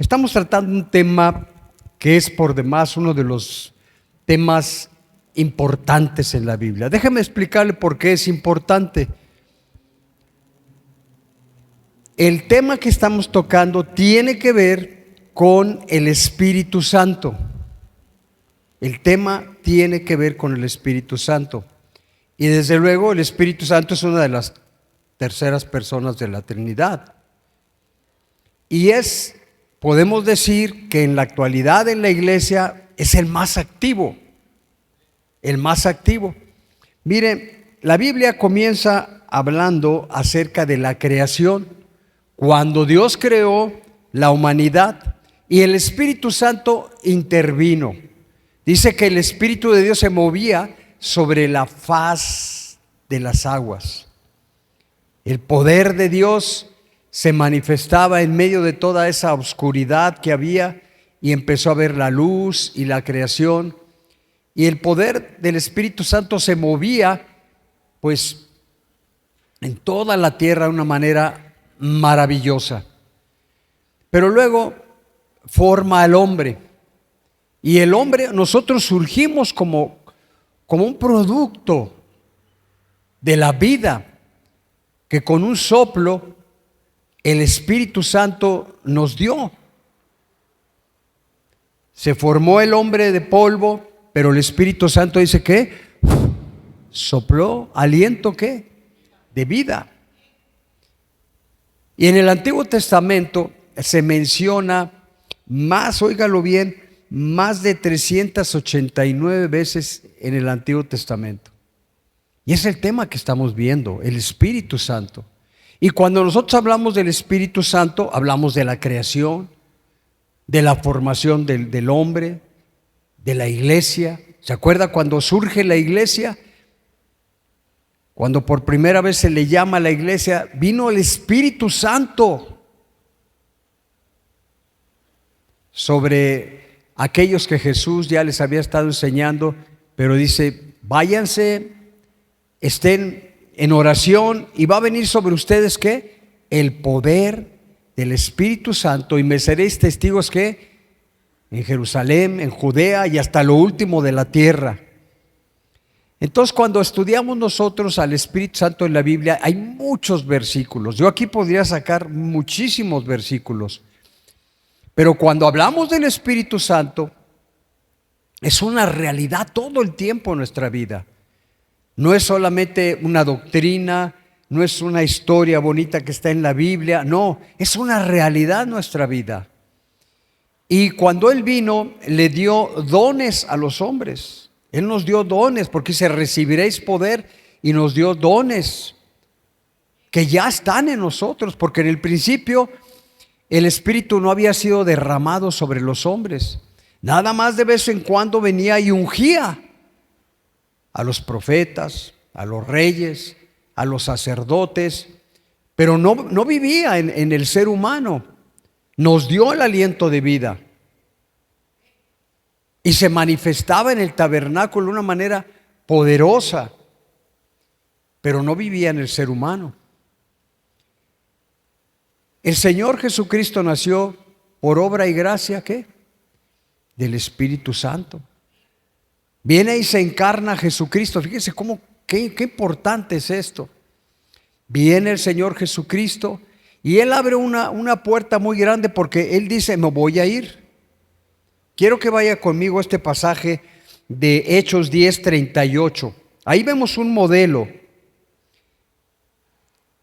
Estamos tratando un tema que es por demás uno de los temas importantes en la Biblia. Déjeme explicarle por qué es importante. El tema que estamos tocando tiene que ver con el Espíritu Santo. El tema tiene que ver con el Espíritu Santo. Y desde luego el Espíritu Santo es una de las terceras personas de la Trinidad. Y podemos decir que en la actualidad en la iglesia es el más activo. El más activo. Mire, la Biblia comienza hablando acerca de la creación. Cuando Dios creó la humanidad y el Espíritu Santo intervino. Dice que el Espíritu de Dios se movía sobre la faz de las aguas. El poder de Dios se manifestaba en medio de toda esa oscuridad que había y empezó a ver la luz y la creación. Y el poder del Espíritu Santo se movía pues en toda la tierra de una manera maravillosa. Pero luego forma al hombre. Y el hombre, nosotros surgimos como un producto de la vida que con un soplo el Espíritu Santo nos dio. Se formó el hombre de polvo, pero el Espíritu Santo dice que sopló aliento ¿qué? De vida. Y en el Antiguo Testamento se menciona más, óigalo bien, más de 389 veces en el Antiguo Testamento. Y es el tema que estamos viendo, el Espíritu Santo. Y cuando nosotros hablamos del Espíritu Santo, hablamos de la creación, de la formación del hombre, de la iglesia. ¿Se acuerda cuando surge la iglesia? Cuando por primera vez se le llama a la iglesia, vino el Espíritu Santo sobre aquellos que Jesús ya les había estado enseñando, pero dice, váyanse, estén en oración y va a venir sobre ustedes ¿qué? El poder del Espíritu Santo y me seréis testigos ¿qué? En Jerusalén, en Judea y hasta lo último de la tierra. Entonces cuando estudiamos nosotros al Espíritu Santo en la Biblia hay muchos versículos. Yo aquí podría sacar muchísimos versículos. Pero cuando hablamos del Espíritu Santo, es una realidad todo el tiempo en nuestra vida. No es solamente una doctrina, no es una historia bonita que está en la Biblia, no, es una realidad en nuestra vida. Y cuando Él vino, le dio dones a los hombres. Él nos dio dones, porque dice, recibiréis poder, y nos dio dones que ya están en nosotros, porque en el principio el Espíritu no había sido derramado sobre los hombres. Nada más de vez en cuando venía y ungía a los profetas, a los reyes, a los sacerdotes, pero no vivía en el ser humano. Nos dio el aliento de vida y se manifestaba en el tabernáculo de una manera poderosa, pero no vivía en el ser humano. El Señor Jesucristo nació por obra y gracia ¿qué? Del Espíritu Santo. Viene y se encarna Jesucristo. Fíjense qué importante es esto. Viene el Señor Jesucristo y Él abre una puerta muy grande porque Él dice, me voy a ir. Quiero que vaya conmigo a este pasaje de Hechos 10:38. Ahí vemos un modelo.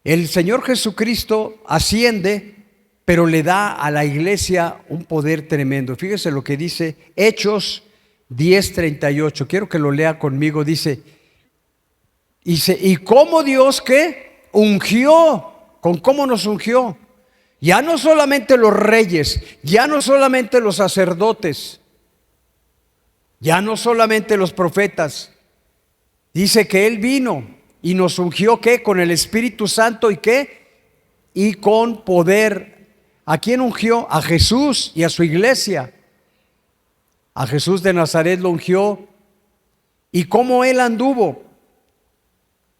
El Señor Jesucristo asciende, pero le da a la iglesia un poder tremendo. Fíjese lo que dice Hechos 10:38. Quiero que lo lea conmigo. Dice, ¿y cómo Dios qué? Ungió. ¿Con cómo nos ungió? Ya no solamente los reyes, ya no solamente los sacerdotes, ya no solamente los profetas. Dice que Él vino y nos ungió ¿qué? Con el Espíritu Santo y ¿qué? Y con poder. ¿A quién ungió? A Jesús y a su iglesia. A Jesús de Nazaret lo ungió. ¿Y cómo Él anduvo?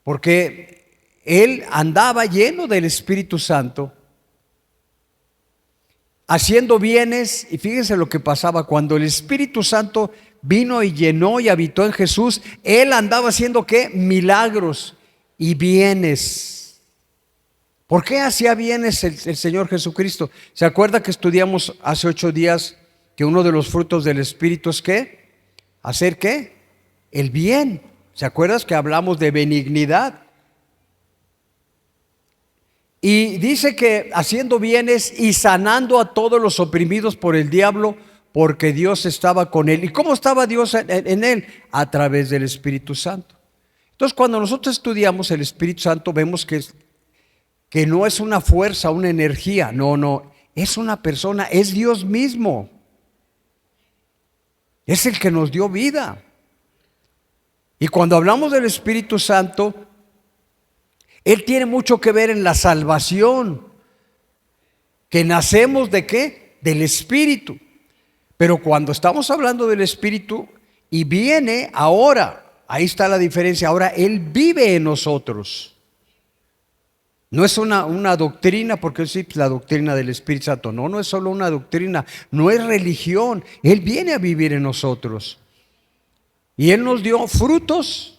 Porque Él andaba lleno del Espíritu Santo. haciendo bienes. Y fíjense lo que pasaba cuando el Espíritu Santo vino y llenó y habitó en Jesús. Él andaba haciendo ¿qué? Milagros y bienes. ¿Por qué hacía bienes el Señor Jesucristo? ¿Se acuerda que estudiamos hace 8 días que uno de los frutos del Espíritu es ¿qué? ¿Hacer qué? El bien. ¿Se acuerdas que hablamos de benignidad? Y dice que haciendo bienes y sanando a todos los oprimidos por el diablo, porque Dios estaba con él. ¿Y cómo estaba Dios en él? A través del Espíritu Santo. Entonces, cuando nosotros estudiamos el Espíritu Santo, vemos que no es una fuerza, una energía. No, es una persona, es Dios mismo. Es el que nos dio vida. Y cuando hablamos del Espíritu Santo, Él tiene mucho que ver en la salvación, que nacemos ¿de qué? Del Espíritu. Pero cuando estamos hablando del Espíritu y viene ahora, ahí está la diferencia, ahora Él vive en nosotros. No es una doctrina, porque sí, la doctrina del Espíritu Santo, no es solo una doctrina, no es religión, Él viene a vivir en nosotros. Y Él nos dio frutos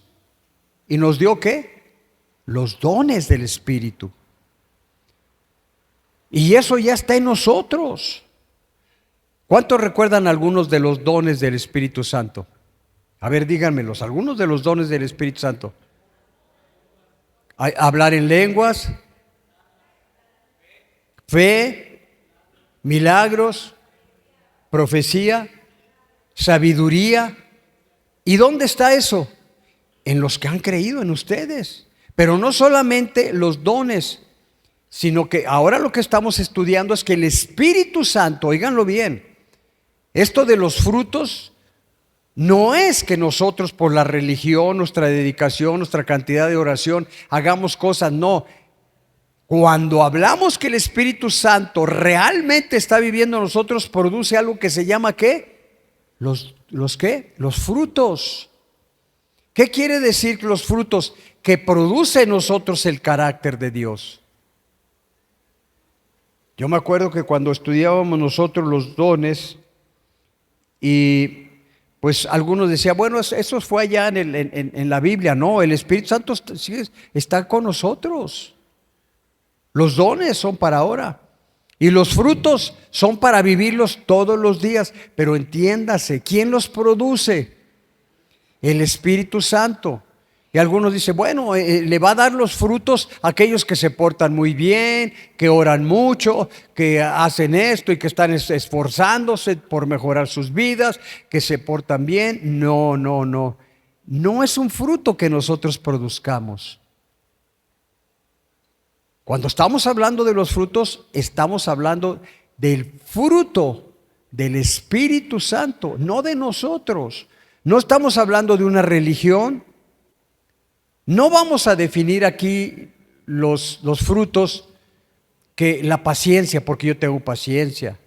y nos dio ¿qué? Los dones del Espíritu. Y eso ya está en nosotros. ¿Cuántos recuerdan algunos de los dones del Espíritu Santo? A ver, díganmelos, algunos de los dones del Espíritu Santo. Hablar en lenguas, fe, milagros, profecía, sabiduría. ¿Y dónde está eso? En los que han creído en ustedes. Pero no solamente los dones, sino que ahora lo que estamos estudiando es que el Espíritu Santo, oíganlo bien, esto de los frutos no es que nosotros por la religión, nuestra dedicación, nuestra cantidad de oración hagamos cosas, no. Cuando hablamos que el Espíritu Santo realmente está viviendo en nosotros, produce algo que se llama ¿qué? ¿Los qué? Los frutos. ¿Qué quiere decir los frutos? Que produce en nosotros el carácter de Dios. Yo me acuerdo que cuando estudiábamos nosotros los dones, y pues algunos decían, bueno, eso fue allá en la Biblia. No, el Espíritu Santo está con nosotros. Los dones son para ahora. Y los frutos son para vivirlos todos los días. Pero entiéndase, ¿quién los produce? El Espíritu Santo. Y algunos dicen, bueno, le va a dar los frutos a aquellos que se portan muy bien, que oran mucho, que hacen esto y que están esforzándose por mejorar sus vidas, que se portan bien. No. No es un fruto que nosotros produzcamos. Cuando estamos hablando de los frutos, estamos hablando del fruto del Espíritu Santo, no de nosotros. No estamos hablando de una religión. No vamos a definir aquí los frutos, que la paciencia, porque yo tengo paciencia,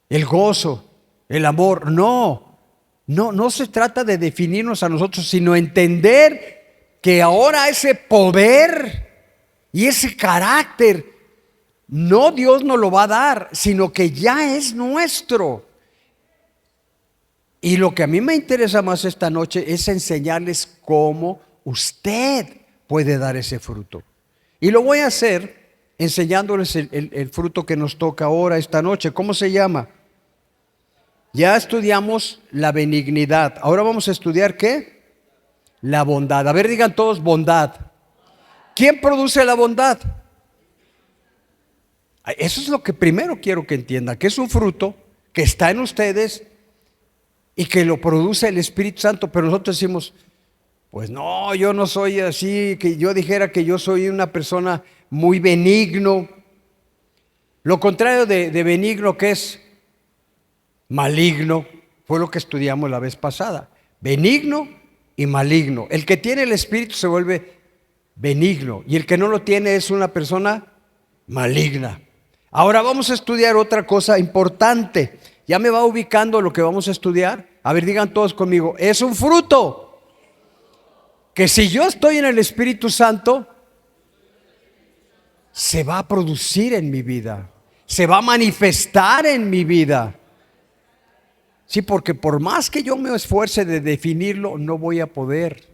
el gozo, el amor. No se trata de definirnos a nosotros, sino entender que ahora ese poder y ese carácter, no Dios nos lo va a dar, sino que ya es nuestro. Y lo que a mí me interesa más esta noche es enseñarles cómo usted puede dar ese fruto. Y lo voy a hacer enseñándoles el fruto que nos toca ahora, esta noche. ¿Cómo se llama? Ya estudiamos la benignidad. Ahora vamos a estudiar ¿qué? La bondad. A ver, digan todos bondad. ¿Quién produce la bondad? Eso es lo que primero quiero que entiendan, que es un fruto que está en ustedes y que lo produce el Espíritu Santo. Pero nosotros decimos, pues no, yo no soy así, que yo dijera que yo soy una persona muy benigno. Lo contrario de benigno, ¿qué es? Maligno. Fue lo que estudiamos la vez pasada. Benigno y maligno. El que tiene el Espíritu se vuelve benigno y el que no lo tiene es una persona maligna. Ahora vamos a estudiar otra cosa importante. ¿Ya me va ubicando lo que vamos a estudiar? A ver, digan todos conmigo, es un fruto que si yo estoy en el Espíritu Santo, se va a producir en mi vida. se va a manifestar en mi vida. Sí, porque por más que yo me esfuerce de definirlo, no voy a poder.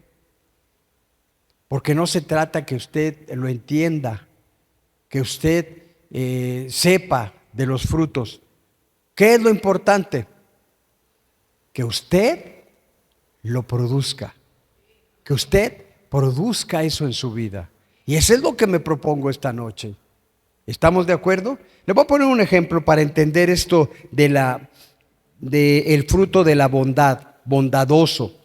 Porque no se trata que usted lo entienda, que usted sepa de los frutos. ¿Qué es lo importante? Que usted lo produzca. Que usted produzca eso en su vida. Y eso es lo que me propongo esta noche. ¿Estamos de acuerdo? Le voy a poner un ejemplo para entender esto de el fruto de la bondad, bondadoso.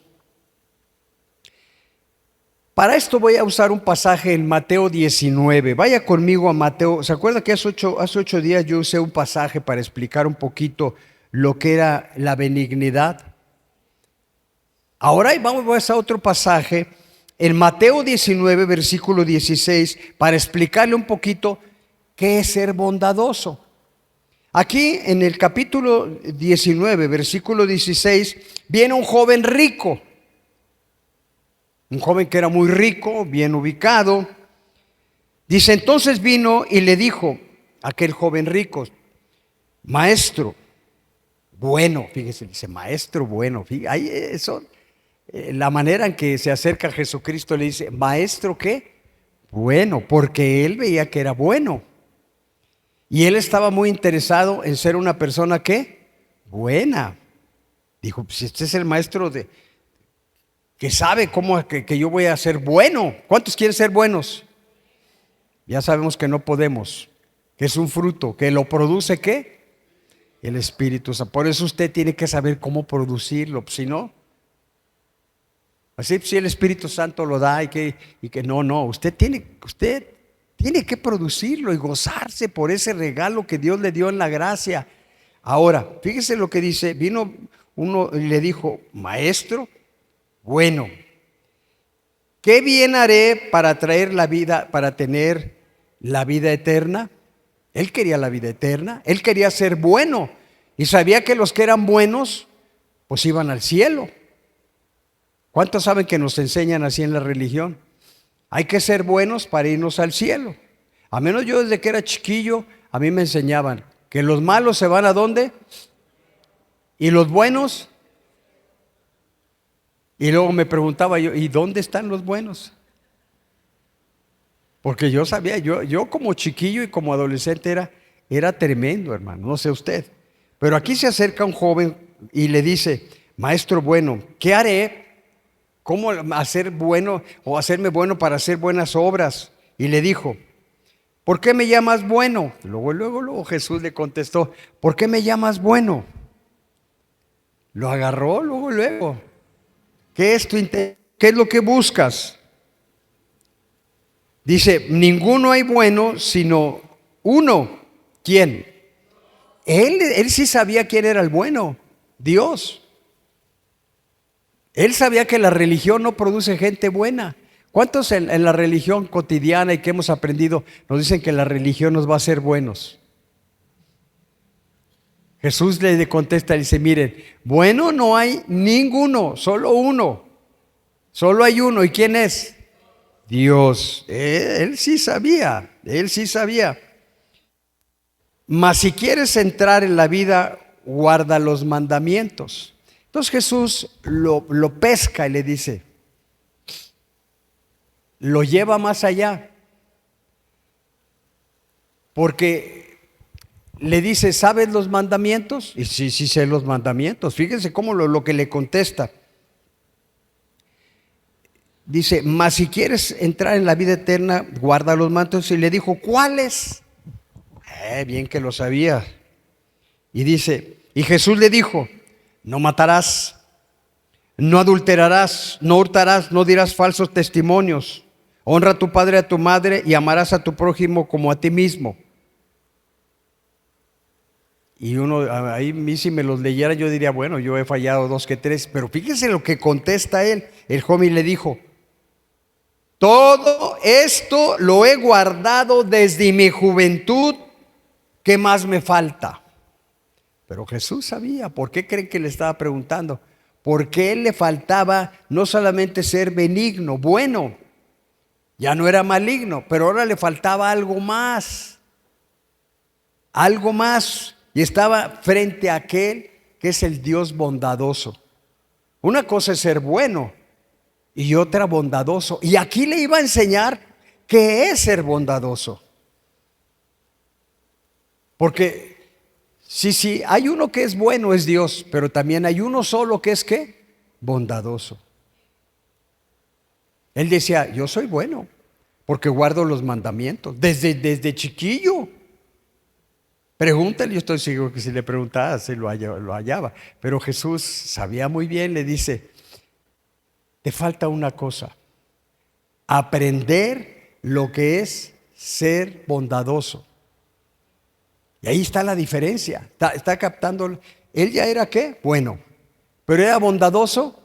Para esto voy a usar un pasaje en Mateo 19. Vaya conmigo a Mateo. ¿Se acuerda que hace 8 días yo usé un pasaje para explicar un poquito lo que era la benignidad? Ahora vamos a otro pasaje en Mateo 19, versículo 16, para explicarle un poquito qué es ser bondadoso. Aquí en el capítulo 19, versículo 16, viene un joven rico. Un joven que era muy rico, bien ubicado. Dice, entonces vino y le dijo aquel joven rico, maestro bueno, fíjese, dice maestro bueno. Fíjese, ahí eso, la manera en que se acerca a Jesucristo le dice, maestro ¿qué? Bueno, porque él veía que era bueno. Y él estaba muy interesado en ser una persona ¿qué? Buena. Dijo, pues este es el maestro que sabe cómo que yo voy a ser bueno. ¿Cuántos quieren ser buenos? Ya sabemos que no podemos, que es un fruto, que lo produce ¿qué? El Espíritu Santo. Por eso usted tiene que saber cómo producirlo, si no, así si el Espíritu Santo lo da y que no, usted tiene que producirlo y gozarse por ese regalo que Dios le dio en la gracia. Ahora, fíjese lo que dice, vino uno y le dijo, maestro, bueno, ¿qué bien haré para traer la vida, para tener la vida eterna? Él quería la vida eterna, él quería ser bueno y sabía que los que eran buenos pues iban al cielo. ¿Cuántos saben que nos enseñan así en la religión? Hay que ser buenos para irnos al cielo. A menos yo desde que era chiquillo, a mí me enseñaban que los malos se van ¿a dónde? Y los buenos. Y luego me preguntaba yo, ¿y dónde están los buenos? Porque yo sabía, yo como chiquillo y como adolescente era tremendo, hermano, no sé usted. Pero aquí se acerca un joven y le dice, maestro bueno, ¿qué haré? ¿Cómo hacer bueno o hacerme bueno para hacer buenas obras? Y le dijo, ¿por qué me llamas bueno? Luego Jesús le contestó, ¿por qué me llamas bueno? Lo agarró luego. ¿Qué es lo que buscas? Dice, ninguno hay bueno sino uno. ¿Quién? Él sí sabía quién era el bueno, Dios. Él sabía que la religión no produce gente buena. ¿Cuántos en la religión cotidiana y que hemos aprendido nos dicen que la religión nos va a hacer buenos? Jesús le contesta y dice, miren, bueno no hay ninguno, solo uno. Solo hay uno. ¿Y quién es? Dios. Él sí sabía. Mas si quieres entrar en la vida, guarda los mandamientos. Entonces Jesús lo pesca y le dice, lo lleva más allá. Porque le dice, ¿sabes los mandamientos? Y sí sé los mandamientos. Fíjense cómo lo que le contesta. Dice, mas si quieres entrar en la vida eterna, guarda los mandamientos. Y le dijo, ¿cuáles? Bien que lo sabía. Y dice, y Jesús le dijo, no matarás, no adulterarás, no hurtarás, no dirás falsos testimonios, honra a tu padre y a tu madre y amarás a tu prójimo como a ti mismo. Y uno, ahí mí si me los leyera yo diría, bueno, yo he fallado 2 que 3, pero fíjese lo que contesta él. El joven le dijo, todo esto lo he guardado desde mi juventud, ¿qué más me falta? Pero Jesús sabía. ¿Por qué creen que le estaba preguntando? Porque él le faltaba no solamente ser benigno, bueno, ya no era maligno, pero ahora le faltaba algo más. algo más, y estaba frente a aquel que es el Dios bondadoso. Una cosa es ser bueno y otra bondadoso. Y aquí le iba a enseñar qué es ser bondadoso. Porque sí, hay uno que es bueno, es Dios, pero también hay uno solo que es ¿qué? Bondadoso. Él decía, yo soy bueno, porque guardo los mandamientos, desde chiquillo. Pregúntale, yo estoy seguro que si le preguntaba, se lo hallaba. Pero Jesús sabía muy bien, le dice, te falta una cosa, aprender lo que es ser bondadoso. Y ahí está la diferencia, está captando. Él ya era ¿qué? Bueno, pero era bondadoso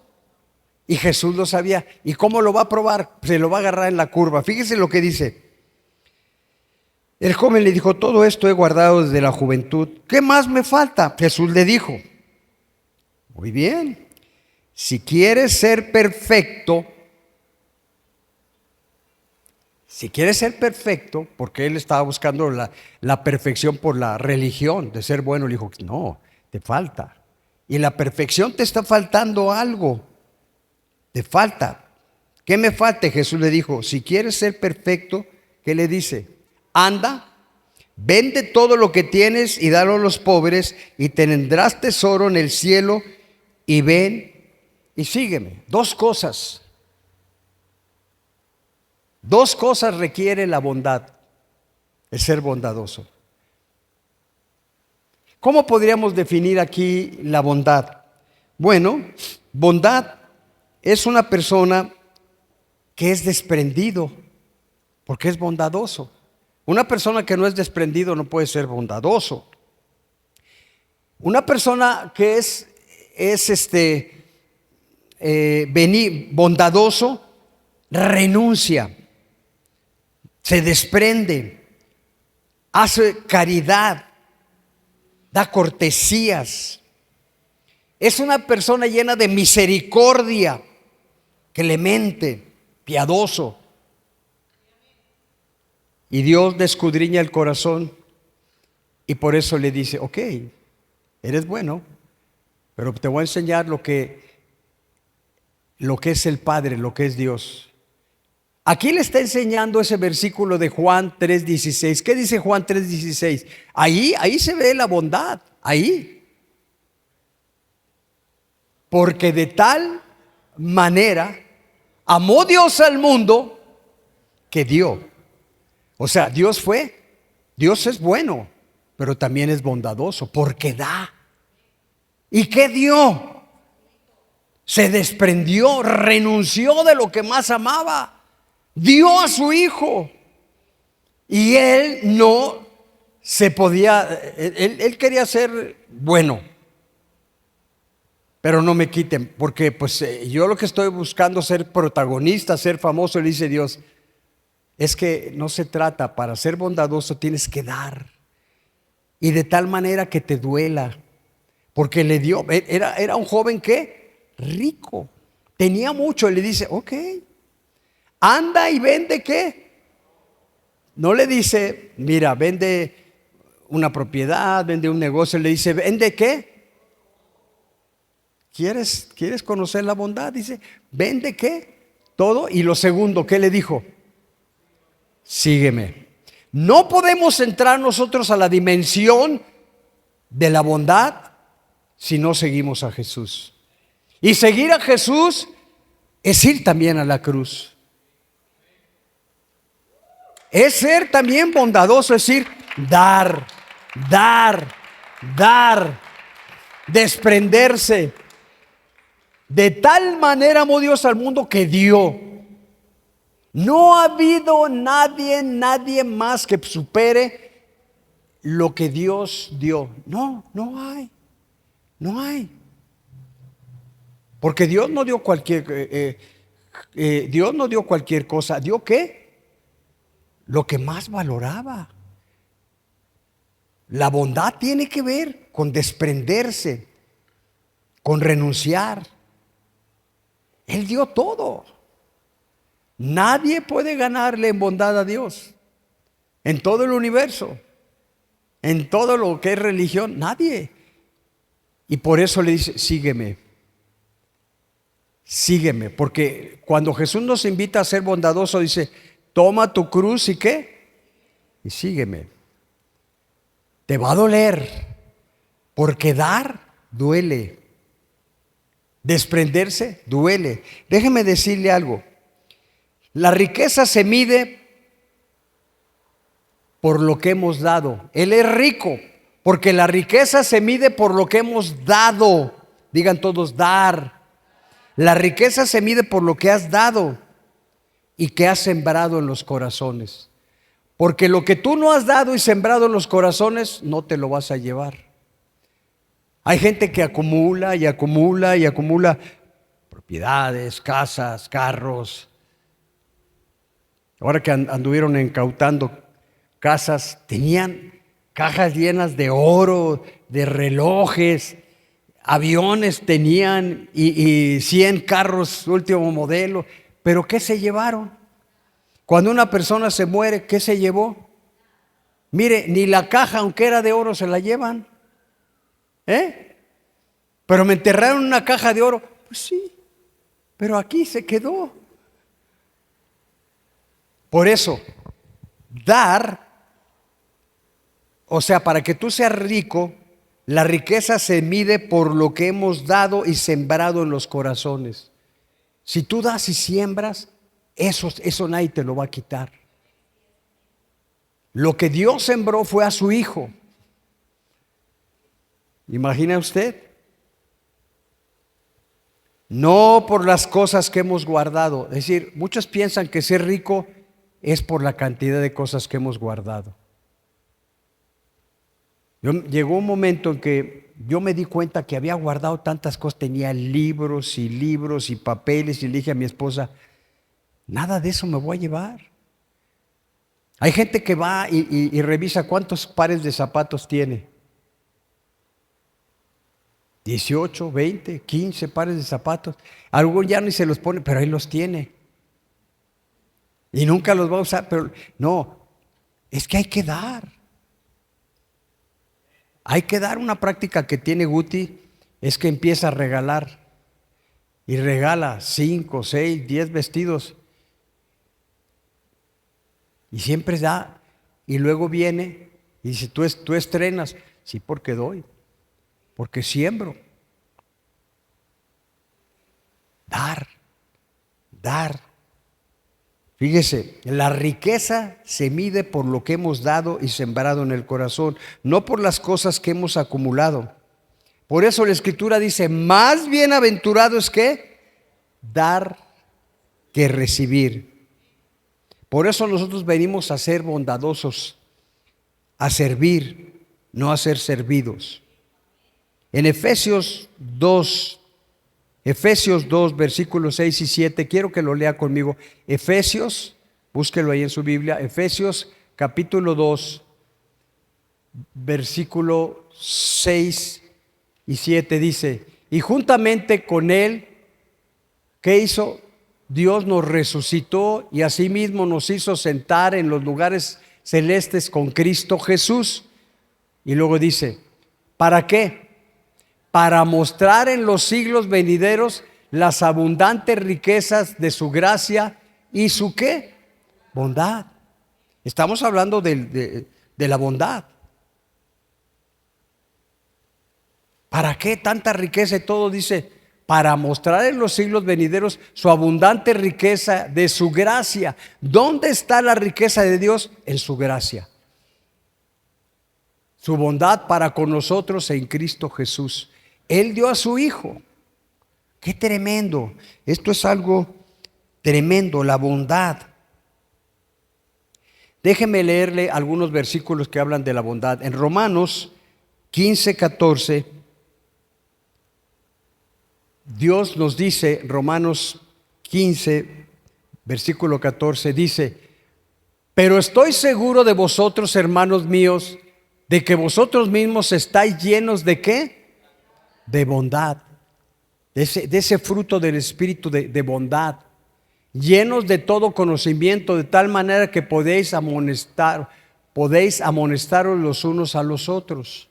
y Jesús lo sabía. ¿Y cómo lo va a probar? Se lo va a agarrar en la curva. Fíjese lo que dice. El joven le dijo, todo esto he guardado desde la juventud. ¿Qué más me falta? Jesús le dijo, muy bien, si quieres ser perfecto, porque él estaba buscando la perfección por la religión, de ser bueno, le dijo, no, te falta. Y la perfección te está faltando algo, te falta. ¿Qué me falta? Jesús le dijo, si quieres ser perfecto, ¿qué le dice? Anda, vende todo lo que tienes y dalo a los pobres y tendrás tesoro en el cielo y ven y sígueme. Dos cosas requiere la bondad, el ser bondadoso. ¿Cómo podríamos definir aquí la bondad? Bueno, bondad es una persona que es desprendido, porque es bondadoso. Una persona que no es desprendido no puede ser bondadoso. Una persona que es bondadoso renuncia, se desprende, hace caridad, da cortesías. Es una persona llena de misericordia, clemente, piadoso. Y Dios le escudriña el corazón y por eso le dice, ok, eres bueno, pero te voy a enseñar lo que es el Padre, lo que es Dios. Aquí le está enseñando ese versículo de Juan 3:16. ¿Qué dice Juan 3:16? Ahí se ve la bondad, ahí. Porque de tal manera amó Dios al mundo que dio. O sea, Dios es bueno, pero también es bondadoso, porque da. ¿Y qué dio? Se desprendió, renunció de lo que más amaba, dio a su hijo. Y él no se podía, él quería ser bueno, pero no me quiten, porque pues yo lo que estoy buscando es ser protagonista, ser famoso. Le dice Dios, es que no se trata, para ser bondadoso tienes que dar, y de tal manera que te duela, porque le dio, era un joven que rico, tenía mucho, y le dice, ok, anda y vende ¿qué? No le dice, mira, vende una propiedad, vende un negocio, le dice, ¿vende qué? ¿Quieres conocer la bondad? Dice, ¿vende qué? Todo. Y lo segundo, ¿qué le dijo? Sígueme. No podemos entrar nosotros a la dimensión de la bondad si no seguimos a Jesús. Y seguir a Jesús es ir también a la cruz. Es ser también bondadoso, es decir, dar, desprenderse. De tal manera amó Dios al mundo que dio. No ha habido nadie más que supere lo que Dios dio. No hay. Porque Dios no dio cualquier cosa. ¿Dio qué? Lo que más valoraba. La bondad tiene que ver con desprenderse, con renunciar. Él dio todo. Nadie puede ganarle en bondad a Dios en todo el universo. En todo lo que es religión, nadie. Y por eso le dice, sígueme. Sígueme, porque cuando Jesús nos invita a ser bondadoso, dice, toma tu cruz y ¿qué? Y sígueme. Te va a doler, porque dar duele. Desprenderse duele. Déjeme decirle algo. La riqueza se mide por lo que hemos dado. Él es rico, porque la riqueza se mide por lo que hemos dado. Digan todos, dar. La riqueza se mide por lo que has dado y que has sembrado en los corazones. Porque lo que tú no has dado y sembrado en los corazones, no te lo vas a llevar. Hay gente que acumula y acumula y acumula propiedades, casas, carros. Ahora que anduvieron incautando casas, tenían cajas llenas de oro, de relojes, aviones tenían y 100 carros último modelo. ¿Pero qué se llevaron? Cuando una persona se muere, ¿qué se llevó? Mire, ni la caja, aunque era de oro, se la llevan. Pero me enterraron en una caja de oro. Pues sí, pero aquí se quedó. Por eso, dar, o sea, para que tú seas rico, la riqueza se mide por lo que hemos dado y sembrado en los corazones. Si tú das y siembras, eso nadie te lo va a quitar. Lo que Dios sembró fue a su Hijo. ¿Imagina usted? No por las cosas que hemos guardado. Es decir, muchos piensan que ser rico es por la cantidad de cosas que hemos guardado. Llegó un momento en que yo me di cuenta que había guardado tantas cosas, tenía libros y papeles, y le dije a mi esposa, nada de eso me voy a llevar. Hay gente que va y revisa cuántos pares de zapatos tiene. 18, 20, 15 pares de zapatos. Algunos ya ni se los pone, pero ahí los tiene. Y nunca los va a usar, pero no, es que hay que dar. Hay que dar. Una práctica que tiene Guti es que empieza a regalar. Y regala 5, 6, 10 vestidos. Y siempre da. Y luego viene y dice, tú estrenas. Sí, porque doy. Porque siembro. Dar. Fíjese, la riqueza se mide por lo que hemos dado y sembrado en el corazón, no por las cosas que hemos acumulado. Por eso la Escritura dice, más bienaventurado es que dar que recibir. Por eso nosotros venimos a ser bondadosos, a servir, no a ser servidos. En Efesios 2, versículos 6 y 7, quiero que lo lea conmigo. Efesios, búsquelo ahí en su Biblia, Efesios capítulo 2, versículo 6 y 7 dice, y juntamente con él, ¿qué hizo? Dios nos resucitó y asimismo nos hizo sentar en los lugares celestes con Cristo Jesús. Y luego dice, ¿para qué? Para mostrar en los siglos venideros las abundantes riquezas de su gracia y su ¿qué? Bondad. Estamos hablando de la bondad. ¿Para qué tanta riqueza? Y todo dice, para mostrar en los siglos venideros su abundante riqueza de su gracia. ¿Dónde está la riqueza de Dios? En su gracia. Su bondad para con nosotros en Cristo Jesús. Él dio a su Hijo. ¡Qué tremendo! Esto es algo tremendo, la bondad. Déjeme leerle algunos versículos que hablan de la bondad. En Romanos 15, 14, Dios nos dice, Romanos 15, versículo 14, dice, pero estoy seguro de vosotros, hermanos míos, de que vosotros mismos estáis llenos de ¿qué? De bondad, de ese fruto del Espíritu de bondad, llenos de todo conocimiento, de tal manera que podéis amonestar, podéis amonestaros los unos a los otros.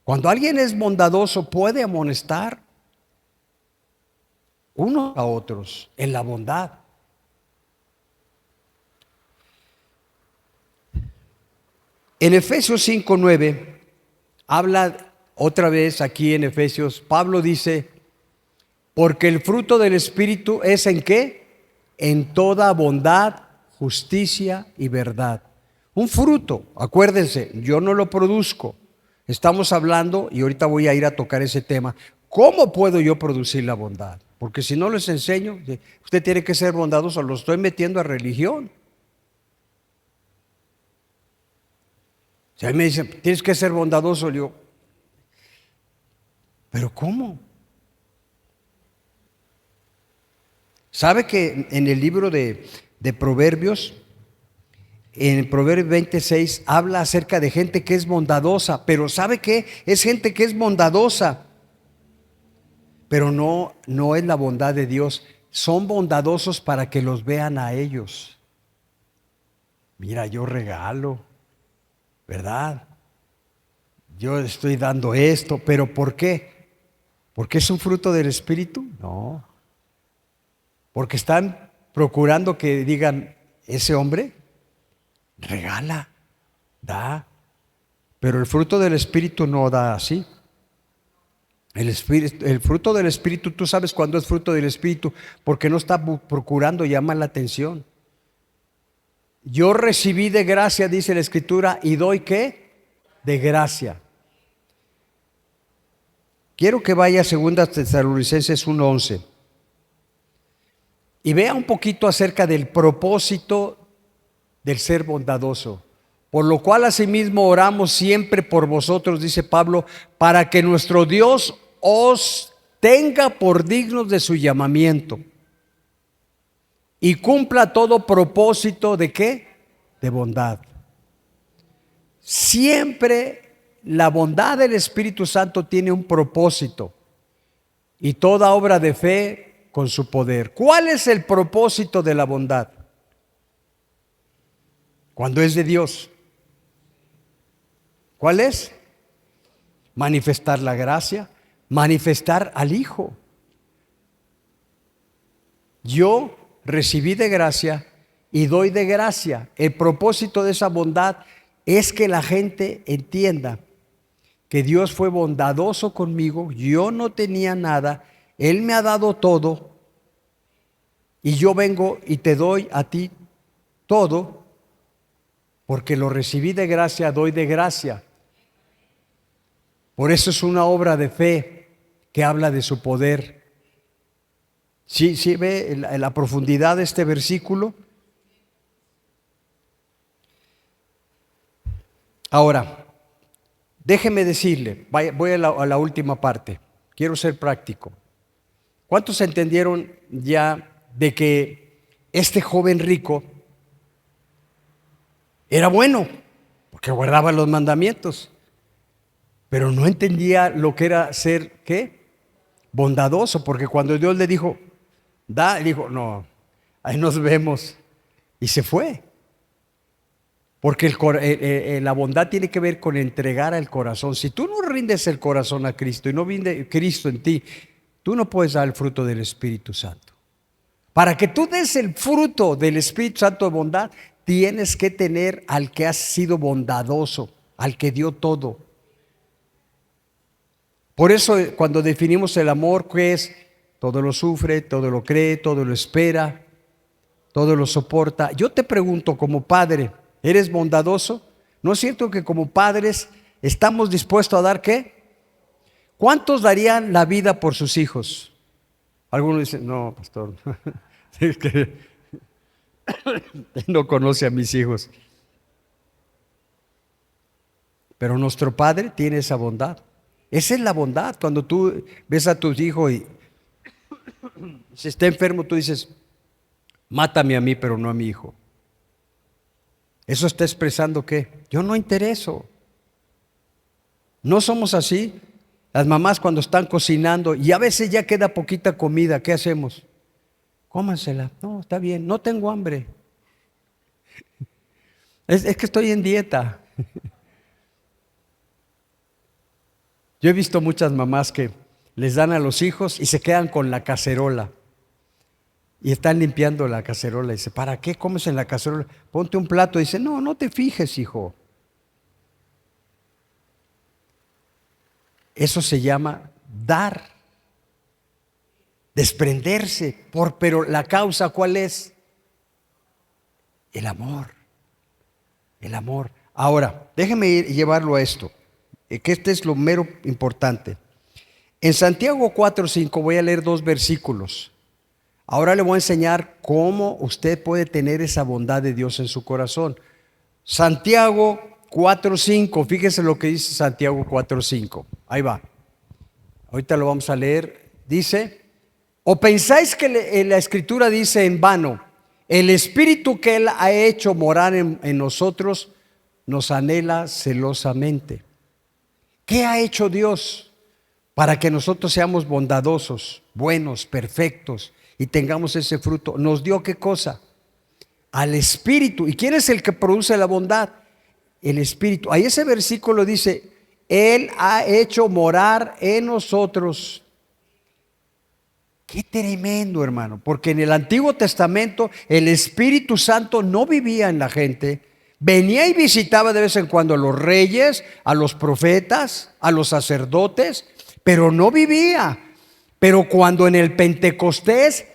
Cuando alguien es bondadoso, puede amonestar unos a otros en la bondad. En Efesios 5:9 habla otra vez aquí en Efesios, Pablo dice, porque el fruto del Espíritu es ¿en qué? En toda bondad, justicia y verdad. Un fruto, acuérdense, yo no lo produzco. Estamos hablando, y ahorita voy a ir a tocar ese tema, ¿cómo puedo yo producir la bondad? Porque si no les enseño, usted tiene que ser bondadoso, lo estoy metiendo a religión. Si a mí me dicen, tienes que ser bondadoso, yo, ¿pero cómo? ¿Sabe que en el libro de Proverbios, en Proverbios 26, habla acerca de gente que es bondadosa? Pero ¿sabe qué? Es gente que es bondadosa, pero no es la bondad de Dios. Son bondadosos para que los vean a ellos. Mira, yo regalo, ¿verdad? Yo estoy dando esto, pero ¿por qué? ¿Porque es un fruto del Espíritu? No. Porque están procurando que digan, ese hombre regala, da, pero el fruto del Espíritu no da así. El fruto del Espíritu, tú sabes cuándo es fruto del Espíritu, porque no está procurando llamar la atención. Yo recibí de gracia, dice la Escritura, y doy ¿qué? De gracia. Quiero que vaya a 2 Tesalonicenses 1:11 y vea un poquito acerca del propósito del ser bondadoso. Por lo cual asimismo oramos siempre por vosotros, dice Pablo, para que nuestro Dios os tenga por dignos de su llamamiento y cumpla todo propósito ¿de qué? De bondad. Siempre la bondad del Espíritu Santo tiene un propósito y toda obra de fe con su poder. ¿Cuál es el propósito de la bondad? Cuando es de Dios. ¿Cuál es? Manifestar la gracia, manifestar al Hijo. Yo recibí de gracia y doy de gracia. El propósito de esa bondad es que la gente entienda que Dios fue bondadoso conmigo, yo no tenía nada, Él me ha dado todo y yo vengo y te doy a ti todo porque lo recibí de gracia, doy de gracia. Por eso es una obra de fe que habla de su poder. ¿Sí ve la profundidad de este versículo? Ahora, déjeme decirle, voy a la última parte, quiero ser práctico. ¿Cuántos entendieron ya de que este joven rico era bueno? Porque guardaba los mandamientos, pero no entendía lo que era ser, ¿qué? Bondadoso, porque cuando Dios le dijo, da, él dijo, no, ahí nos vemos, y se fue. Porque la bondad tiene que ver con entregar el corazón. Si tú no rindes el corazón a Cristo y no viene Cristo en ti, tú no puedes dar el fruto del Espíritu Santo. Para que tú des el fruto del Espíritu Santo de bondad, tienes que tener al que ha sido bondadoso, al que dio todo. Por eso cuando definimos el amor, ¿qué es? Todo lo sufre, todo lo cree, todo lo espera, todo lo soporta. Yo te pregunto como padre, ¿eres bondadoso? ¿No es cierto que como padres estamos dispuestos a dar qué? ¿Cuántos darían la vida por sus hijos? Algunos dicen, no, pastor, es que no conoce a mis hijos. Pero nuestro Padre tiene esa bondad. Esa es la bondad. Cuando tú ves a tus hijos y si está enfermo, tú dices, mátame a mí, pero no a mi hijo. Eso está expresando que yo no intereso. No somos así. Las mamás cuando están cocinando y a veces ya queda poquita comida, ¿qué hacemos? Cómansela. No, está bien, no tengo hambre. Es que estoy en dieta. Yo he visto muchas mamás que les dan a los hijos y se quedan con la cacerola. Y están limpiando la cacerola. Y dice, ¿para qué comes en la cacerola? Ponte un plato. Dice, no, no te fijes, hijo. Eso se llama dar, desprenderse. Pero la causa, ¿cuál es? El amor. El amor. Ahora, déjeme llevarlo a esto, que este es lo mero importante. En Santiago 4:5 voy a leer 2 versículos. Ahora le voy a enseñar cómo usted puede tener esa bondad de Dios en su corazón. Santiago 4:5, fíjese lo que dice Santiago 4:5. Ahí va. Ahorita lo vamos a leer. Dice, ¿o pensáis que la Escritura dice en vano, el Espíritu que Él ha hecho morar en nosotros nos anhela celosamente? ¿Qué ha hecho Dios para que nosotros seamos bondadosos, buenos, perfectos y tengamos ese fruto? ¿Nos dio qué cosa? Al Espíritu. ¿Y quién es el que produce la bondad? El Espíritu. Ahí ese versículo dice, Él ha hecho morar en nosotros. Qué tremendo, hermano, porque en el Antiguo Testamento el Espíritu Santo no vivía en la gente. Venía y visitaba de vez en cuando a los reyes, a los profetas, a los sacerdotes, pero no vivía. Pero cuando en el Pentecostés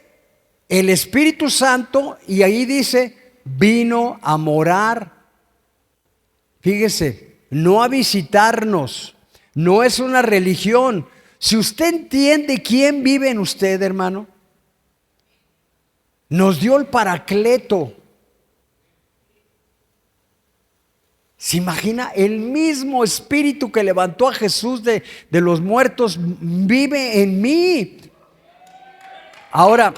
el Espíritu Santo, y ahí dice, vino a morar, fíjese, no a visitarnos, no es una religión. Si usted entiende quién vive en usted, hermano, nos dio el Paracleto. ¿Se imagina? El mismo Espíritu que levantó a Jesús de los muertos vive en mí. Ahora,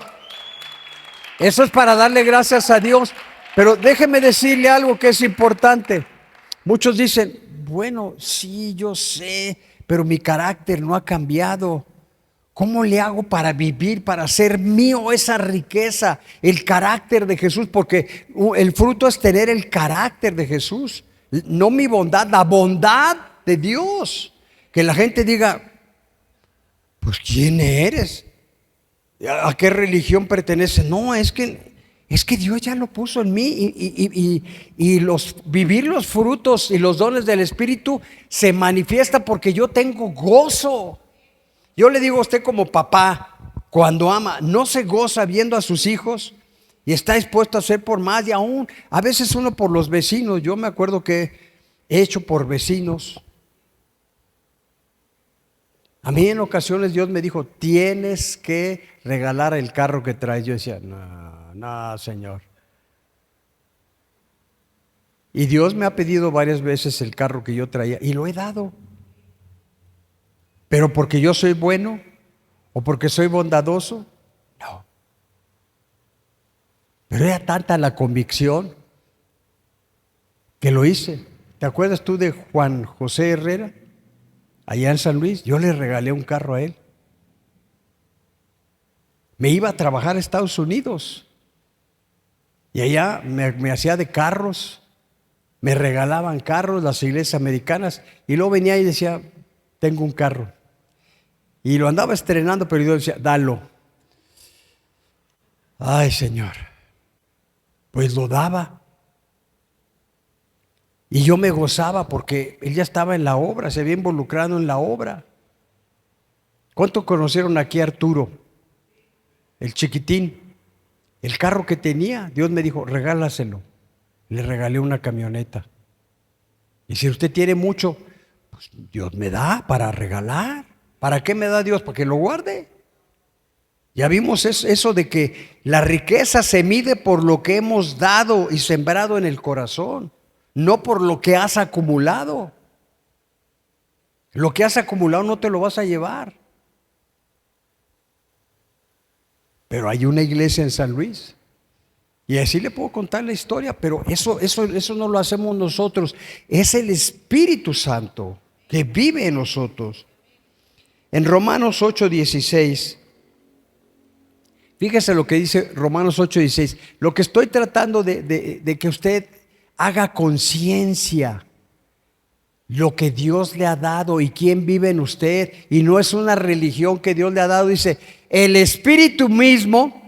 eso es para darle gracias a Dios. Pero déjeme decirle algo que es importante. Muchos dicen, bueno, sí, yo sé, pero mi carácter no ha cambiado. ¿Cómo le hago para vivir, para hacer mío esa riqueza, el carácter de Jesús? Porque el fruto es tener el carácter de Jesús. No mi bondad, la bondad de Dios. Que la gente diga, pues ¿quién eres? ¿A qué religión perteneces? No, es que Dios ya lo puso en mí y vivir los frutos y los dones del Espíritu se manifiesta porque yo tengo gozo. Yo le digo a usted como papá, cuando ama, no se goza viendo a sus hijos y está dispuesto a hacer por más, y aún a veces uno por los vecinos. Yo me acuerdo que he hecho por vecinos. A mí en ocasiones Dios me dijo, tienes que regalar el carro que traes. Yo decía, no, Señor. Y Dios me ha pedido varias veces el carro que yo traía y lo he dado. Pero porque yo soy bueno o porque soy bondadoso, no. Pero era tanta la convicción que lo hice. ¿Te acuerdas tú de Juan José Herrera? Allá en San Luis, yo le regalé un carro a él. Me iba a trabajar a Estados Unidos y allá me hacía de carros, me regalaban carros las iglesias americanas, y luego venía y decía, tengo un carro. Y lo andaba estrenando, pero yo decía, dalo. Ay, Señor, pues lo daba. Y yo me gozaba porque él ya estaba en la obra, se había involucrado en la obra. ¿Cuánto conocieron aquí a Arturo? El chiquitín. El carro que tenía, Dios me dijo, regálaselo. Le regalé una camioneta. Y si usted tiene mucho, pues Dios me da para regalar. ¿Para qué me da Dios? Para que lo guarde. Ya vimos eso de que la riqueza se mide por lo que hemos dado y sembrado en el corazón, no por lo que has acumulado. Lo que has acumulado no te lo vas a llevar. Pero hay una iglesia en San Luis, y así le puedo contar la historia, pero eso no lo hacemos nosotros. Es el Espíritu Santo que vive en nosotros. En Romanos 8:16, fíjese lo que dice Romanos 8:16. Lo que estoy tratando de que usted haga conciencia lo que Dios le ha dado y quién vive en usted. Y no es una religión que Dios le ha dado. Dice, el Espíritu mismo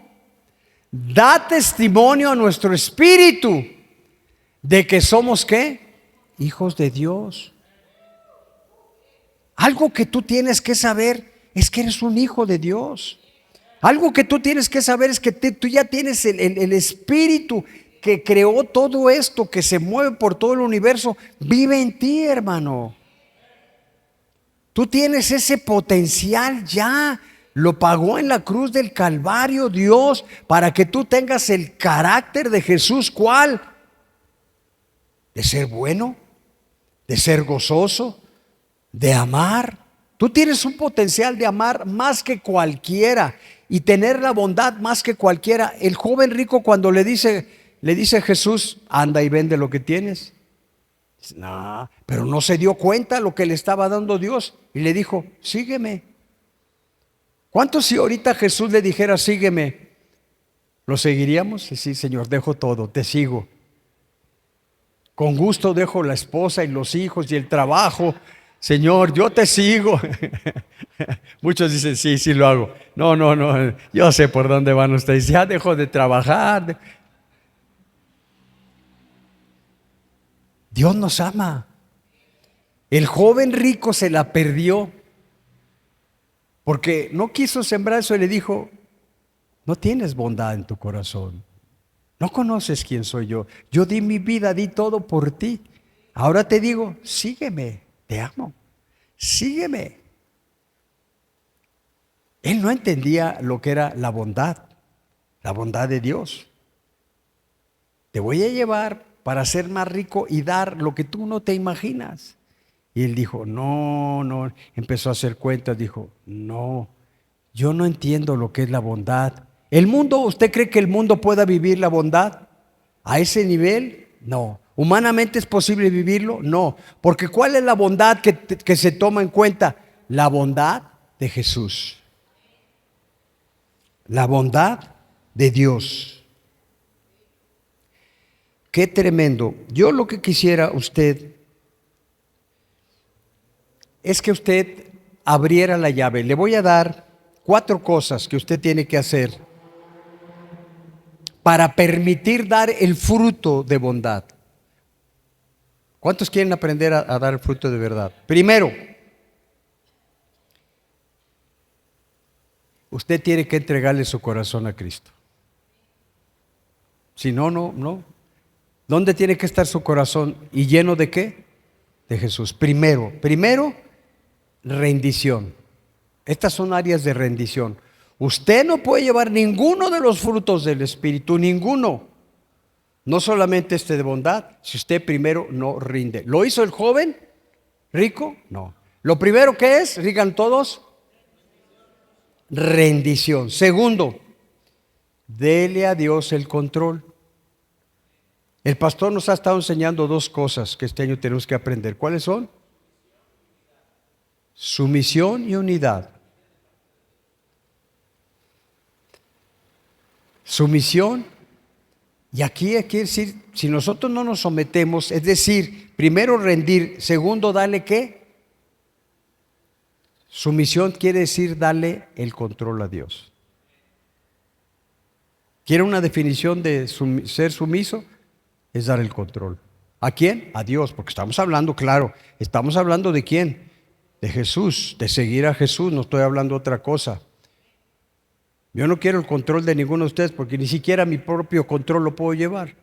da testimonio a nuestro espíritu de que somos ¿qué? Hijos de Dios. Algo que tú tienes que saber es que eres un hijo de Dios. Algo que tú tienes que saber es que tú ya tienes el Espíritu que creó todo esto, que se mueve por todo el universo, vive en ti, hermano. Tú tienes ese potencial ya. Lo pagó en la cruz del Calvario Dios para que tú tengas el carácter de Jesús. ¿Cuál? De ser bueno, de ser gozoso, de amar. Tú tienes un potencial de amar más que cualquiera y tener la bondad más que cualquiera. El joven rico, cuando le dice a Jesús, anda y vende lo que tienes. No, pero no se dio cuenta lo que le estaba dando Dios y le dijo, sígueme. ¿Cuántos si ahorita Jesús le dijera, sígueme, lo seguiríamos? Sí, Señor, dejo todo, te sigo. Con gusto dejo la esposa y los hijos y el trabajo. Señor, yo te sigo. Muchos dicen, sí lo hago. No, yo sé por dónde van ustedes. Ya dejo de trabajar. Dios nos ama. El joven rico se la perdió porque no quiso sembrar eso y le dijo, no tienes bondad en tu corazón. No conoces quién soy yo. Yo di mi vida, di todo por ti. Ahora te digo, sígueme, te amo. Sígueme. Él no entendía lo que era la bondad de Dios. Te voy a llevar para ser más rico y dar lo que tú no te imaginas. Y él dijo, no, empezó a hacer cuentas, dijo, no, yo no entiendo lo que es la bondad. ¿El mundo, usted cree que el mundo pueda vivir la bondad? ¿A ese nivel? No. ¿Humanamente es posible vivirlo? No. Porque ¿cuál es la bondad que se toma en cuenta? La bondad de Jesús. La bondad de Dios. Qué tremendo. Yo lo que quisiera usted es que usted abriera la llave. Le voy a dar 4 cosas que usted tiene que hacer para permitir dar el fruto de bondad. ¿Cuántos quieren aprender a dar el fruto de verdad? Primero, usted tiene que entregarle su corazón a Cristo. Si no, no. ¿Dónde tiene que estar su corazón? ¿Y lleno de qué? De Jesús. Primero, rendición. Estas son áreas de rendición. Usted no puede llevar ninguno de los frutos del Espíritu, ninguno. No solamente este de bondad, si usted primero no rinde. ¿Lo hizo el joven rico? No. Lo primero que es, digan todos, rendición. Segundo, dele a Dios el control. El pastor nos ha estado enseñando 2 cosas que este año tenemos que aprender. ¿Cuáles son? Sumisión y unidad. Sumisión. Y aquí hay que decir, si nosotros no nos sometemos, es decir, primero rendir, segundo darle ¿qué? Sumisión quiere decir darle el control a Dios. ¿Quiere una definición de ser sumiso? Es dar el control. ¿A quién? A Dios, porque estamos hablando, claro, estamos hablando de quién, de Jesús, de seguir a Jesús, no estoy hablando de otra cosa. Yo no quiero el control de ninguno de ustedes porque ni siquiera mi propio control lo puedo llevar.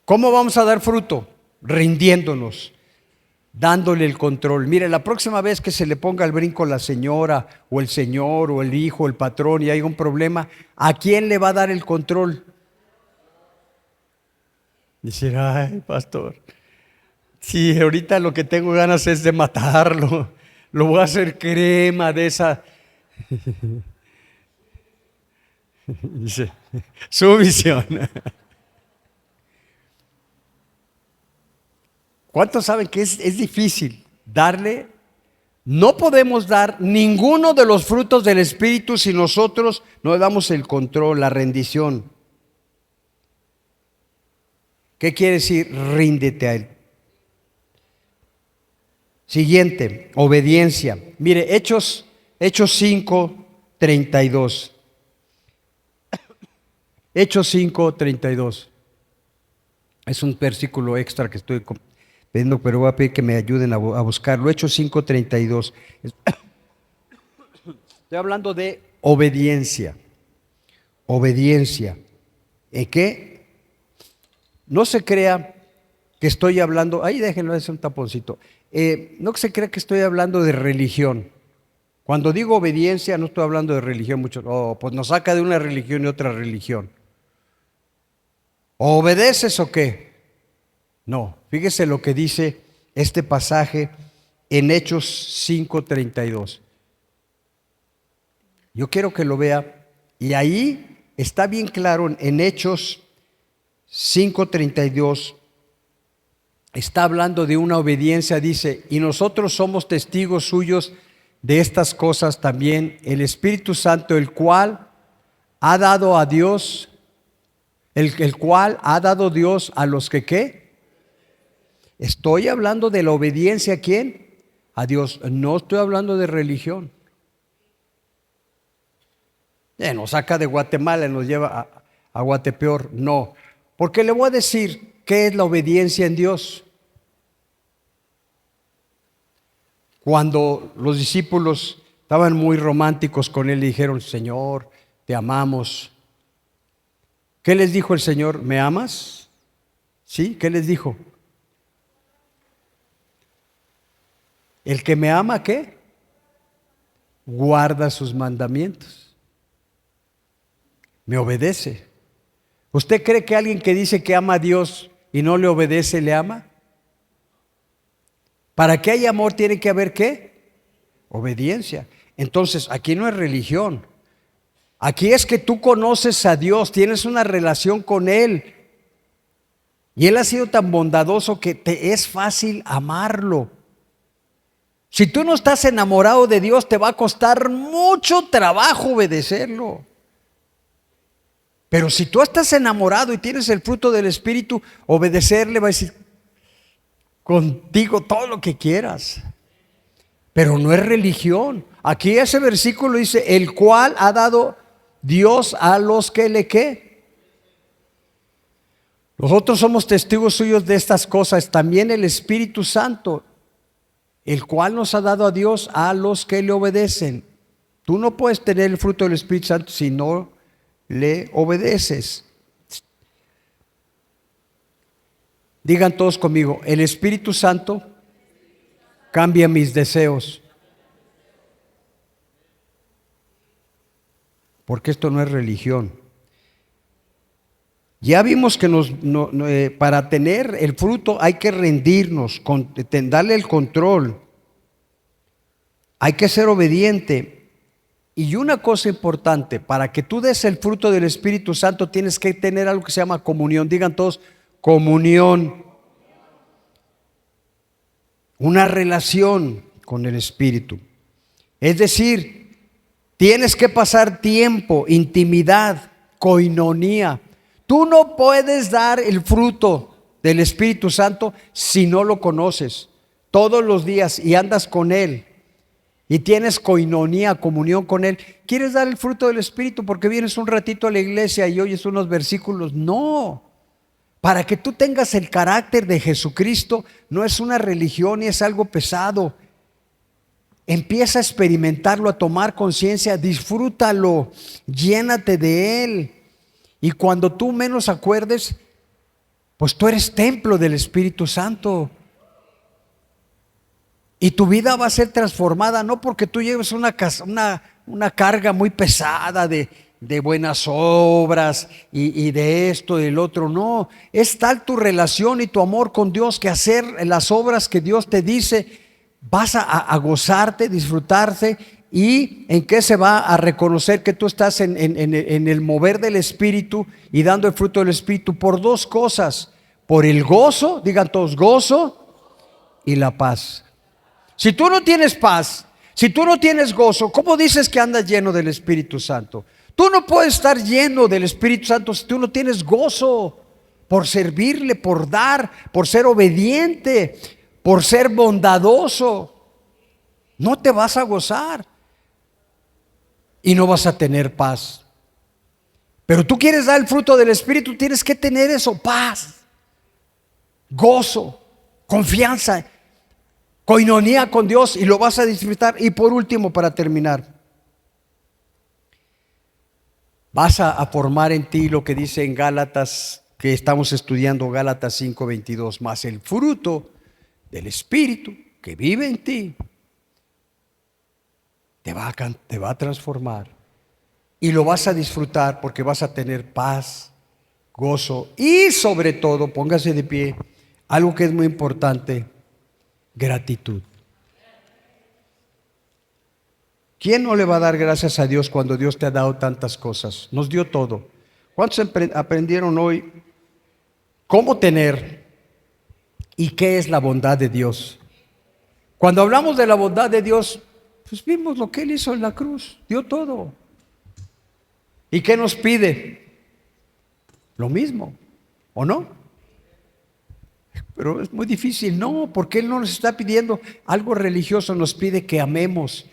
¿Cómo vamos a dar fruto? Rindiéndonos, dándole el control. Mire, la próxima vez que se le ponga al brinco la señora o el señor o el hijo o el patrón y hay un problema, ¿a quién le va a dar el control? Dice, ay, pastor, sí, ahorita lo que tengo ganas es de matarlo. Lo voy a hacer crema de esa. Dice, sumisión. ¿Cuántos saben que es difícil darle No podemos dar ninguno de los frutos del Espíritu si nosotros no le damos el control, la rendición. ¿Qué quiere decir? Ríndete a Él. Siguiente, obediencia. Mire, Hechos 5:32. Hechos 5:32. Es un versículo extra que estoy pidiendo, pero voy a pedir que me ayuden a buscarlo. Hechos 5:32. Estoy hablando de obediencia. Obediencia. ¿En qué? No se crea que estoy hablando, ahí déjenlo, es un taponcito. No se crea que estoy hablando de religión. Cuando digo obediencia, no estoy hablando de religión mucho. Pues nos saca de una religión y otra religión. ¿O obedeces o qué? No, fíjese lo que dice este pasaje en Hechos 5:32. Yo quiero que lo vea, y ahí está bien claro en Hechos 5:32. Está hablando de una obediencia, dice, y nosotros somos testigos suyos de estas cosas también, el Espíritu Santo, el cual ha dado a Dios, el cual ha dado Dios a los que ¿qué? Estoy hablando de la obediencia ¿a quién? A Dios, no estoy hablando de religión. Nos saca de Guatemala y nos lleva a Guatepeor, no, porque le voy a decir qué es la obediencia en Dios. Cuando los discípulos estaban muy románticos con Él, le dijeron, Señor, te amamos. ¿Qué les dijo el Señor? ¿Me amas? ¿Sí? ¿Qué les dijo? El que me ama, ¿qué? Guarda sus mandamientos. Me obedece. ¿Usted cree que alguien que dice que ama a Dios y no le obedece, le ama? Para que haya amor tiene que haber ¿qué? Obediencia. Entonces, aquí no es religión. Aquí es que tú conoces a Dios, tienes una relación con Él. Y Él ha sido tan bondadoso que te es fácil amarlo. Si tú no estás enamorado de Dios, te va a costar mucho trabajo obedecerlo. Pero si tú estás enamorado y tienes el fruto del Espíritu, obedecerle va a decir, contigo todo lo que quieras. Pero no es religión. Aquí ese versículo dice, el cual ha dado Dios a los que le ¿qué? Nosotros somos testigos suyos de estas cosas, también el Espíritu Santo, el cual nos ha dado a Dios a los que le obedecen. Tú no puedes tener el fruto del Espíritu Santo si no le obedeces. Digan todos conmigo, el Espíritu Santo cambia mis deseos. Porque esto no es religión. Ya vimos que para tener el fruto hay que rendirnos, darle el control. Hay que ser obediente. Y una cosa importante, para que tú des el fruto del Espíritu Santo tienes que tener algo que se llama comunión. Digan todos, comunión. Una relación con el Espíritu. Es decir, tienes que pasar tiempo, intimidad, coinonía. Tú no puedes dar el fruto del Espíritu Santo si no lo conoces todos los días y andas con Él y tienes coinonía, comunión con Él. ¿Quieres dar el fruto del Espíritu porque vienes un ratito a la iglesia y oyes unos versículos? No. Para que tú tengas el carácter de Jesucristo, no es una religión ni es algo pesado. Empieza a experimentarlo, a tomar conciencia, disfrútalo, llénate de Él. Y cuando tú menos acuerdes, pues tú eres templo del Espíritu Santo. Y tu vida va a ser transformada, no porque tú lleves una carga muy pesada de buenas obras y de esto y del otro. No, es tal tu relación y tu amor con Dios que hacer las obras que Dios te dice, vas a gozarte, disfrutarte. ¿Y en qué se va a reconocer que tú estás en el mover del Espíritu y dando el fruto del Espíritu? Por dos cosas, por el gozo, digan todos, gozo y la paz. Si tú no tienes paz, si tú no tienes gozo, ¿cómo dices que andas lleno del Espíritu Santo? Tú no puedes estar lleno del Espíritu Santo si tú no tienes gozo por servirle, por dar, por ser obediente, por ser bondadoso. No te vas a gozar y no vas a tener paz. Pero tú quieres dar el fruto del Espíritu, tienes que tener eso: paz, gozo, confianza, coinonía con Dios, y lo vas a disfrutar. Y por último, para terminar, vas a formar en ti lo que dice en Gálatas, que estamos estudiando, Gálatas 5:22, más el fruto del Espíritu que vive en ti te va a transformar. Y lo vas a disfrutar porque vas a tener paz, gozo y, sobre todo, póngase de pie, algo que es muy importante: gratitud. ¿Quién no le va a dar gracias a Dios cuando Dios te ha dado tantas cosas? Nos dio todo. ¿Cuántos aprendieron hoy cómo tener y qué es la bondad de Dios? Cuando hablamos de la bondad de Dios, pues vimos lo que Él hizo en la cruz, dio todo. ¿Y qué nos pide? Lo mismo, ¿o no? Pero es muy difícil. No, porque Él no nos está pidiendo algo religioso, nos pide que amemos.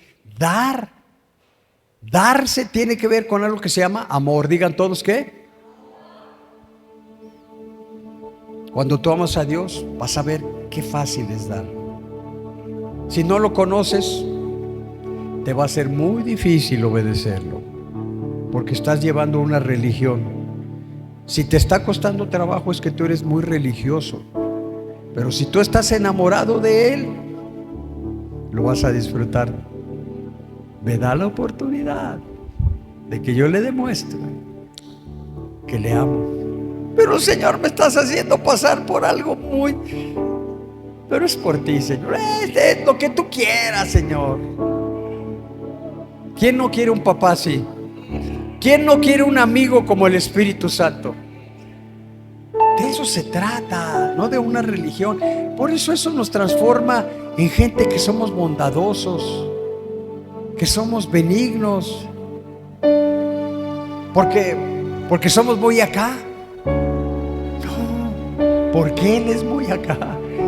Darse tiene que ver con algo que se llama amor. Digan todos, ¿qué? Cuando tú amas a Dios, vas a ver qué fácil es dar. Si no lo conoces, te va a ser muy difícil obedecerlo, porque estás llevando una religión. Si te está costando trabajo, es que tú eres muy religioso. Pero si tú estás enamorado de Él, lo vas a disfrutar. Me da la oportunidad de que yo le demuestre que le amo. Pero, Señor, me estás haciendo pasar por algo muy... Pero es por ti, Señor. Es lo que tú quieras, Señor. ¿Quién no quiere un papá así? ¿Quién no quiere un amigo como el Espíritu Santo? De eso se trata, no de una religión. Por eso nos transforma en gente que somos bondadosos, que somos benignos, porque somos muy acá. No, porque Él es muy acá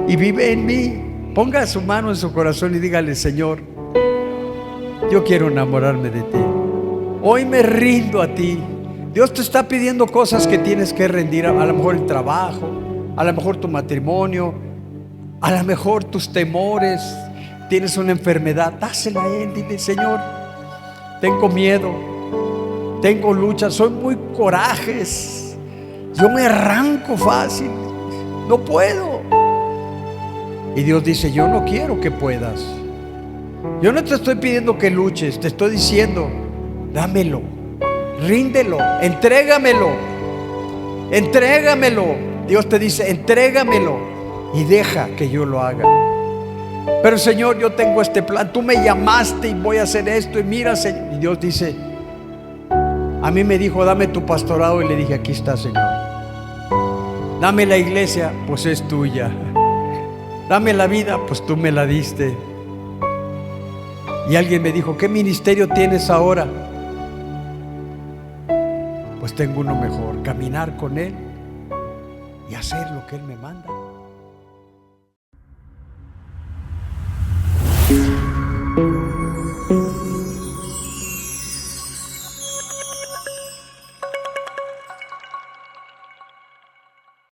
y vive en mí. Ponga su mano en su corazón y dígale: Señor, yo quiero enamorarme de ti. Hoy me rindo a ti. Dios te está pidiendo cosas que tienes que rendir. A lo mejor el trabajo, a lo mejor tu matrimonio, a lo mejor tus temores. Tienes una enfermedad, dásela a Él. Dile: Señor, tengo miedo, tengo lucha, soy muy corajes, yo me arranco fácil, no puedo. Y Dios dice: yo no quiero que puedas. Yo no te estoy pidiendo que luches, te estoy diciendo: dámelo, ríndelo, entrégamelo. Dios te dice: entrégamelo y deja que yo lo haga. Pero, Señor, yo tengo este plan, tú me llamaste y voy a hacer esto, y mira, Señor. Y Dios dice: a mí me dijo: dame tu pastorado. Y le dije: aquí está, Señor. Dame la iglesia, pues es tuya. Dame la vida, pues tú me la diste. Y alguien me dijo: ¿qué ministerio tienes ahora? Pues tengo uno mejor: caminar con Él y hacer lo que Él me manda.